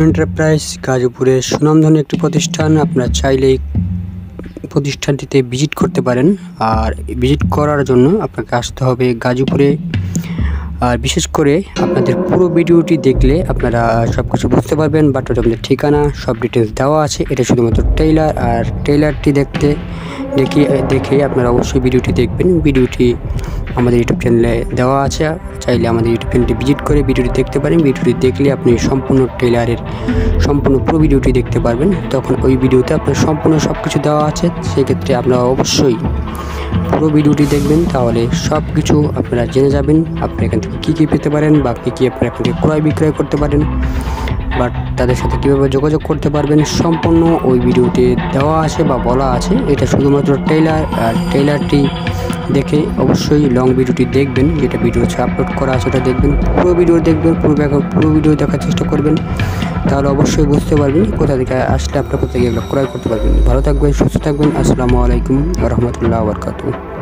Enterprise গাজীপুরের সুনামধন্য একটি প্রতিষ্ঠান। আপনারা চাইলেই প্রতিষ্ঠানটিতে ভিজিট করতে পারেন। আর ভিজিট করার জন্য আপনাকে আসতে হবে গাজীপুরে। আর বিশেষ করে আপনাদের পুরো ভিডিওটি দেখলে আপনারা সব কিছু বুঝতে পারবেন। বাট আপনাদের ঠিকানা সব ডিটেলস দেওয়া আছে। এটা শুধুমাত্র ট্রেইলার, আর ট্রেইলারটি দেখে আপনারা অবশ্যই ভিডিওটি দেখবেন। ভিডিওটি আমাদের ইউটিউব চ্যানেলে দেওয়া আছে, চাইলে আমাদের ইউটিউব চ্যানেলটি ভিজিট করে ভিডিওটি দেখতে পারেন। ভিডিওটি দেখলে আপনি সম্পূর্ণ ট্রেইলারের সম্পূর্ণ পুরো ভিডিওটি দেখতে পারবেন। তখন ওই ভিডিওতে আপনার সম্পূর্ণ সব কিছু দেওয়া আছে। সেক্ষেত্রে আপনারা অবশ্যই পুরো ভিডিওটি দেখবেন, তাহলে সব কিছু আপনারা জেনে যাবেন। আপনি এখান থেকে কী পেতে পারেন বা কী আপনারা এখান থেকে ক্রয় বিক্রয় করতে পারেন, বাট তাদের সাথে কীভাবে যোগাযোগ করতে পারবেন সম্পূর্ণ ওই ভিডিওতে দেওয়া আছে বা বলা আছে। এটা শুধুমাত্র ট্রেইলার, আর ট্রেইলারটি দেখে অবশ্যই লং ভিডিওটি দেখবেন, যেটা ভিডিও আপলোড করা আছে ওটা দেখবেন। পুরো ভিডিও দেখবেন, পুরো ভিডিও দেখার চেষ্টা করবেন, তাহলে অবশ্যই বুঝতে পারবেন কোথা থেকে আসলে আপনার কোথা থেকে এগুলো ক্রয় করতে পারবেন। ভালো থাকবেন, সুস্থ থাকবেন। আসসালামু আলাইকুম ওয়া রাহমাতুল্লাহি ওয়া বারাকাতুহু।